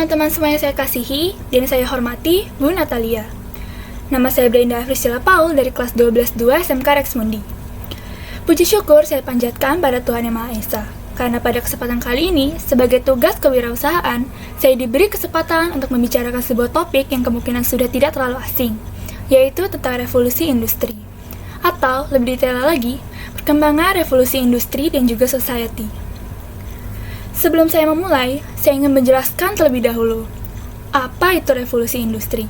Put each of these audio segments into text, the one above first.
teman-teman semua yang saya kasihi dan saya hormati, Bu Natalia. Nama saya Brenda Afrisila Paul dari kelas 12-2 SMK Rex Mundi. Puji syukur saya panjatkan pada Tuhan Yang Maha Esa, karena pada kesempatan kali ini, sebagai tugas kewirausahaan, saya diberi kesempatan untuk membicarakan sebuah topik yang kemungkinan sudah tidak terlalu asing, yaitu tentang revolusi industri. Atau, lebih detail lagi, perkembangan revolusi industri dan juga society. Sebelum saya memulai, saya ingin menjelaskan terlebih dahulu, apa itu revolusi industri?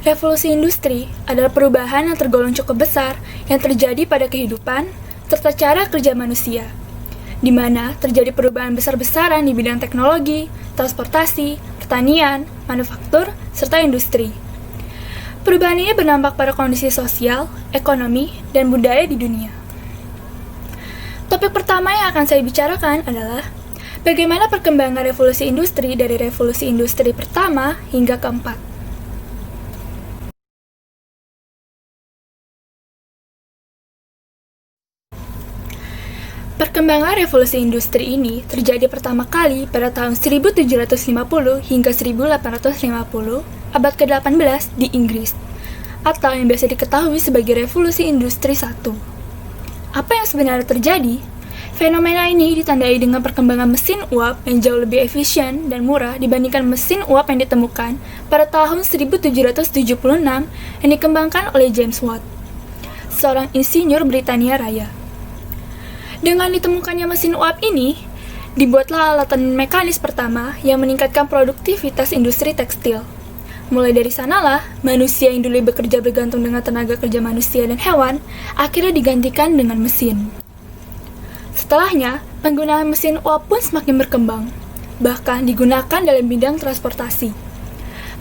Revolusi industri adalah perubahan yang tergolong cukup besar yang terjadi pada kehidupan serta cara kerja manusia, di mana terjadi perubahan besar-besaran di bidang teknologi, transportasi, pertanian, manufaktur, serta industri. Perubahan ini berdampak pada kondisi sosial, ekonomi, dan budaya di dunia. Topik pertama yang akan saya bicarakan adalah bagaimana perkembangan revolusi industri dari revolusi industri pertama hingga keempat. Perkembangan revolusi industri ini terjadi pertama kali pada tahun 1750 hingga 1850, abad ke-18 di Inggris, atau yang biasa diketahui sebagai revolusi industri 1. Apa yang sebenarnya terjadi? Fenomena ini ditandai dengan perkembangan mesin uap yang jauh lebih efisien dan murah dibandingkan mesin uap yang ditemukan pada tahun 1776 yang dikembangkan oleh James Watt, seorang insinyur Britania Raya. Dengan ditemukannya mesin uap ini, dibuatlah alatan mekanis pertama yang meningkatkan produktivitas industri tekstil. Mulai dari sanalah, manusia yang dulu bekerja bergantung dengan tenaga kerja manusia dan hewan, akhirnya digantikan dengan mesin. Setelahnya, penggunaan mesin uap pun semakin berkembang, bahkan digunakan dalam bidang transportasi.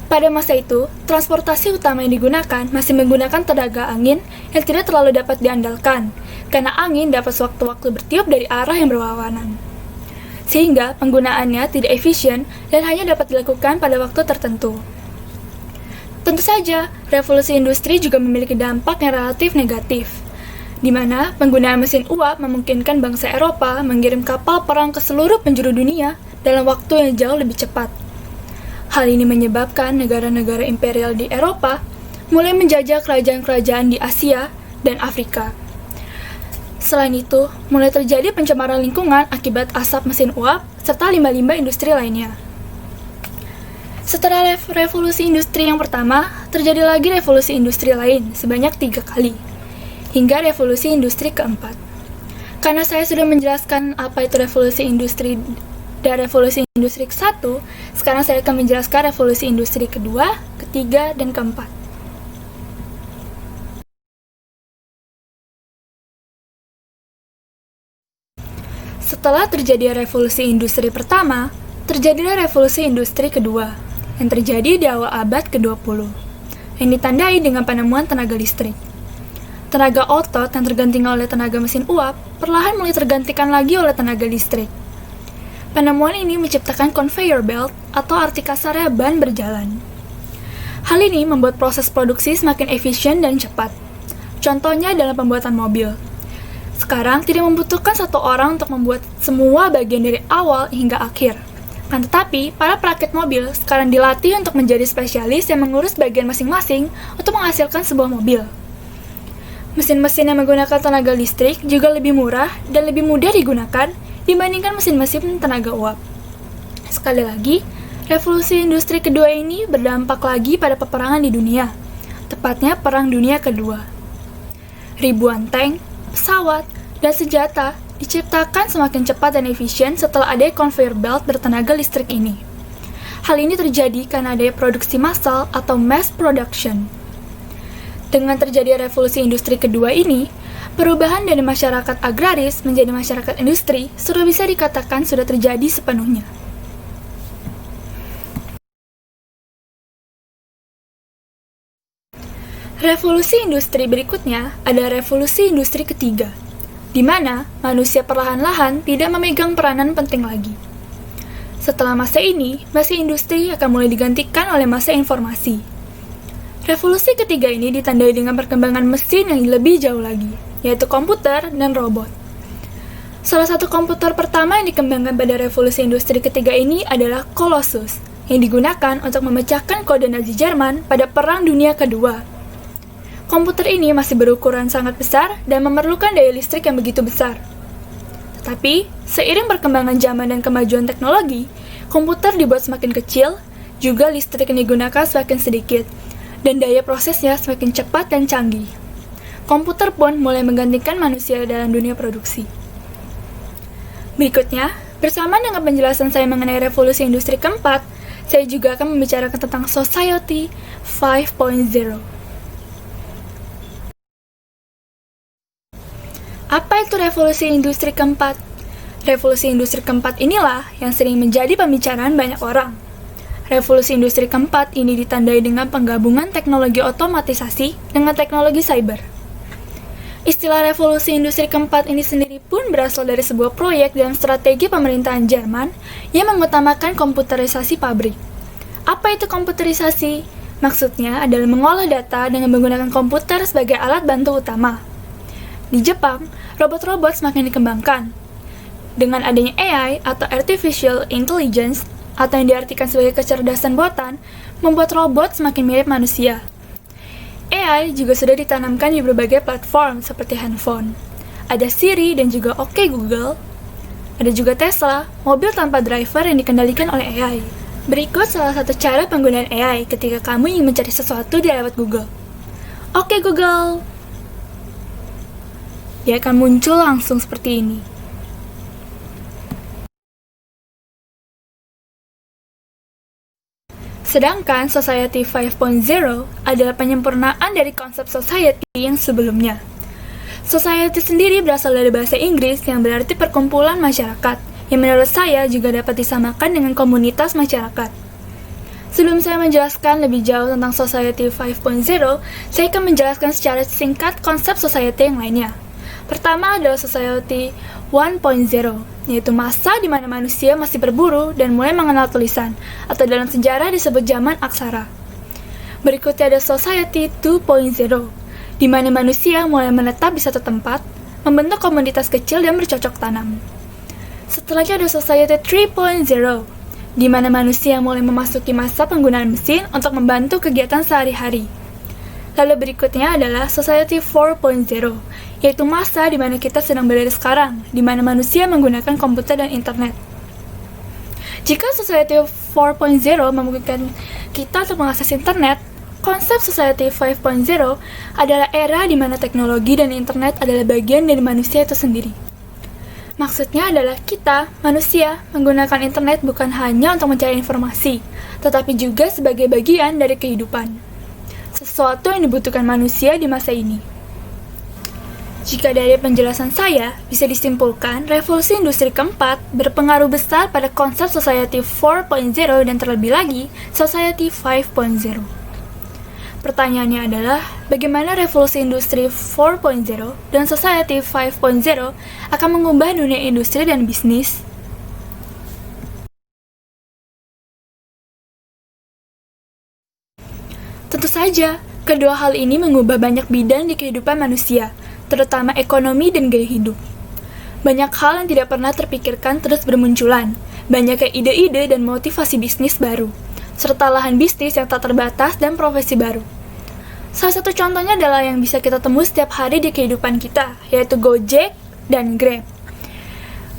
Pada masa itu, transportasi utama yang digunakan masih menggunakan tenaga angin yang tidak terlalu dapat diandalkan, karena angin dapat sewaktu-waktu bertiup dari arah yang berlawanan. Sehingga penggunaannya tidak efisien dan hanya dapat dilakukan pada waktu tertentu. Tentu saja, revolusi industri juga memiliki dampak yang relatif negatif, di mana penggunaan mesin uap memungkinkan bangsa Eropa mengirim kapal perang ke seluruh penjuru dunia dalam waktu yang jauh lebih cepat. Hal ini menyebabkan negara-negara imperial di Eropa mulai menjajah kerajaan-kerajaan di Asia dan Afrika. Selain itu, mulai terjadi pencemaran lingkungan akibat asap mesin uap serta limbah-limbah industri lainnya. Setelah revolusi industri yang pertama, terjadi lagi revolusi industri lain sebanyak 3 kali, hingga revolusi industri keempat. Karena saya sudah menjelaskan apa itu revolusi industri dan revolusi industri ke-1, sekarang saya akan menjelaskan revolusi industri kedua, ketiga, dan keempat. Setelah terjadi revolusi industri pertama, terjadilah revolusi industri kedua, yang terjadi di awal abad ke-20, yang ditandai dengan penemuan tenaga listrik. Tenaga otot yang tergantikan oleh tenaga mesin uap, perlahan mulai tergantikan lagi oleh tenaga listrik. Penemuan ini menciptakan conveyor belt atau arti kasarnya ban berjalan. Hal ini membuat proses produksi semakin efisien dan cepat. Contohnya dalam pembuatan mobil. Sekarang tidak membutuhkan satu orang untuk membuat semua bagian dari awal hingga akhir. Kan tetapi, para perakit mobil sekarang dilatih untuk menjadi spesialis yang mengurus bagian masing-masing untuk menghasilkan sebuah mobil. Mesin-mesin yang menggunakan tenaga listrik juga lebih murah dan lebih mudah digunakan dibandingkan mesin-mesin tenaga uap. Sekali lagi, revolusi industri kedua ini berdampak lagi pada peperangan di dunia, tepatnya Perang Dunia Kedua. Ribuan tank, pesawat, dan senjata diciptakan semakin cepat dan efisien setelah adanya conveyor belt bertenaga listrik ini. Hal ini terjadi karena adanya produksi massal atau mass production. Dengan terjadi revolusi industri kedua ini, perubahan dari masyarakat agraris menjadi masyarakat industri sudah bisa dikatakan sudah terjadi sepenuhnya. Revolusi industri berikutnya adalah revolusi industri ketiga, di mana manusia perlahan-lahan tidak memegang peranan penting lagi. Setelah masa ini, masa industri akan mulai digantikan oleh masa informasi. Revolusi ketiga ini ditandai dengan perkembangan mesin yang lebih jauh lagi, yaitu komputer dan robot. Salah satu komputer pertama yang dikembangkan pada revolusi industri ketiga ini adalah Colossus, yang digunakan untuk memecahkan kode Nazi Jerman pada Perang Dunia Kedua. Komputer ini masih berukuran sangat besar dan memerlukan daya listrik yang begitu besar. Tetapi, seiring perkembangan zaman dan kemajuan teknologi, komputer dibuat semakin kecil, juga listrik yang digunakan semakin sedikit, dan daya prosesnya semakin cepat dan canggih. Komputer pun mulai menggantikan manusia dalam dunia produksi. Berikutnya, bersama dengan penjelasan saya mengenai revolusi industri keempat, saya juga akan membicarakan tentang Society 5.0. Apa itu revolusi industri keempat? Revolusi industri keempat inilah yang sering menjadi pembicaraan banyak orang. Revolusi industri keempat ini ditandai dengan penggabungan teknologi otomatisasi dengan teknologi cyber. Istilah revolusi industri keempat ini sendiri pun berasal dari sebuah proyek dalam strategi pemerintahan Jerman yang mengutamakan komputerisasi pabrik. Apa itu komputerisasi? Maksudnya adalah mengolah data dengan menggunakan komputer sebagai alat bantu utama. Di Jepang, robot-robot semakin dikembangkan. Dengan adanya AI atau Artificial Intelligence, atau yang diartikan sebagai kecerdasan buatan, membuat robot semakin mirip manusia. AI juga sudah ditanamkan di berbagai platform seperti handphone. Ada Siri dan juga OK Google. Ada juga Tesla, mobil tanpa driver yang dikendalikan oleh AI. Berikut salah satu cara penggunaan AI ketika kamu ingin mencari sesuatu di lewat Google. OK Google. Dia akan muncul langsung seperti ini. Sedangkan Society 5.0 adalah penyempurnaan dari konsep society yang sebelumnya. Society sendiri berasal dari bahasa Inggris yang berarti perkumpulan masyarakat, yang menurut saya juga dapat disamakan dengan komunitas masyarakat. Sebelum saya menjelaskan lebih jauh tentang Society 5.0, saya akan menjelaskan secara singkat konsep society yang lainnya. Pertama adalah Society 1.0, yaitu masa di mana manusia masih berburu dan mulai mengenal tulisan, atau dalam sejarah disebut zaman aksara. Berikutnya ada Society 2.0, di mana manusia mulai menetap di satu tempat, membentuk komunitas kecil dan bercocok tanam. Setelahnya ada Society 3.0, di mana manusia mulai memasuki masa penggunaan mesin untuk membantu kegiatan sehari-hari. Lalu berikutnya adalah Society 4.0, yaitu masa di mana kita sedang berada sekarang, di mana manusia menggunakan komputer dan internet. Jika Society 4.0 memungkinkan kita untuk mengakses internet, konsep Society 5.0 adalah era di mana teknologi dan internet adalah bagian dari manusia itu sendiri. Maksudnya adalah kita, manusia, menggunakan internet bukan hanya untuk mencari informasi, tetapi juga sebagai bagian dari kehidupan. Sesuatu yang dibutuhkan manusia di masa ini. Jika dari penjelasan saya, bisa disimpulkan revolusi industri keempat berpengaruh besar pada konsep Society 4.0 dan terlebih lagi Society 5.0. Pertanyaannya adalah, bagaimana revolusi industri 4.0 dan Society 5.0 akan mengubah dunia industri dan bisnis? Tentu saja, kedua hal ini mengubah banyak bidang di kehidupan manusia, terutama ekonomi dan gaya hidup. Banyak hal yang tidak pernah terpikirkan terus bermunculan, banyaknya ide-ide dan motivasi bisnis baru, serta lahan bisnis yang tak terbatas dan profesi baru. Salah satu contohnya adalah yang bisa kita temui setiap hari di kehidupan kita, yaitu Gojek dan Grab.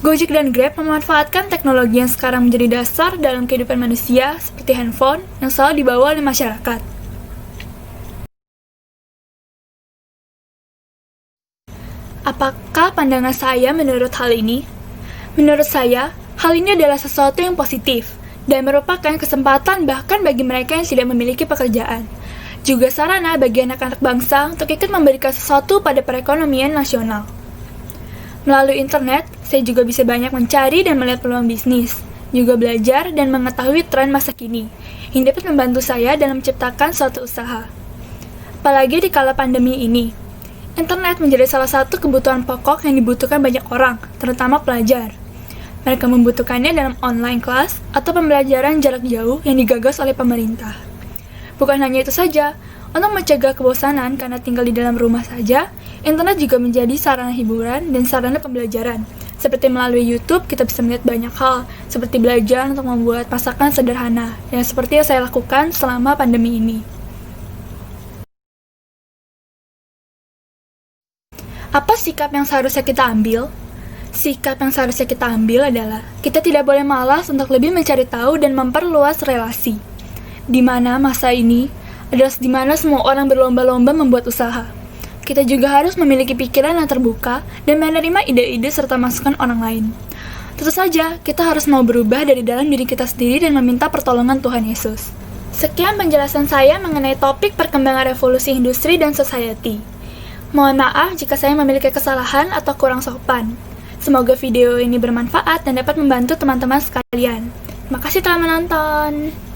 Gojek dan Grab memanfaatkan teknologi yang sekarang menjadi dasar dalam kehidupan manusia, seperti handphone yang selalu dibawa oleh masyarakat. Apakah pandangan saya menurut hal ini? Menurut saya, hal ini adalah sesuatu yang positif dan merupakan kesempatan bahkan bagi mereka yang tidak memiliki pekerjaan. Juga sarana bagi anak-anak bangsa untuk ikut memberikan sesuatu pada perekonomian nasional. Melalui internet, saya juga bisa banyak mencari dan melihat peluang bisnis, juga belajar dan mengetahui tren masa kini, yang dapat membantu saya dalam menciptakan suatu usaha. Apalagi di kala pandemi ini. Internet menjadi salah satu kebutuhan pokok yang dibutuhkan banyak orang, terutama pelajar. Mereka membutuhkannya dalam online class atau pembelajaran jarak jauh yang digagas oleh pemerintah. Bukan hanya itu saja, untuk mencegah kebosanan karena tinggal di dalam rumah saja, internet juga menjadi sarana hiburan dan sarana pembelajaran, Seperti melalui YouTube, kita bisa melihat banyak hal, seperti belajar untuk membuat masakan sederhana, yang seperti yang saya lakukan selama pandemi ini. Apa sikap yang seharusnya kita ambil? Sikap yang seharusnya kita ambil adalah, kita tidak boleh malas untuk lebih mencari tahu dan memperluas relasi. Di mana masa ini adalah di mana semua orang berlomba-lomba membuat usaha. Kita juga harus memiliki pikiran yang terbuka dan menerima ide-ide serta masukan orang lain. Tentu saja, kita harus mau berubah dari dalam diri kita sendiri dan meminta pertolongan Tuhan Yesus. Sekian penjelasan saya mengenai topik perkembangan revolusi industri dan society. Mohon maaf jika saya memiliki kesalahan atau kurang sopan. Semoga video ini bermanfaat dan dapat membantu teman-teman sekalian. Terima kasih telah menonton.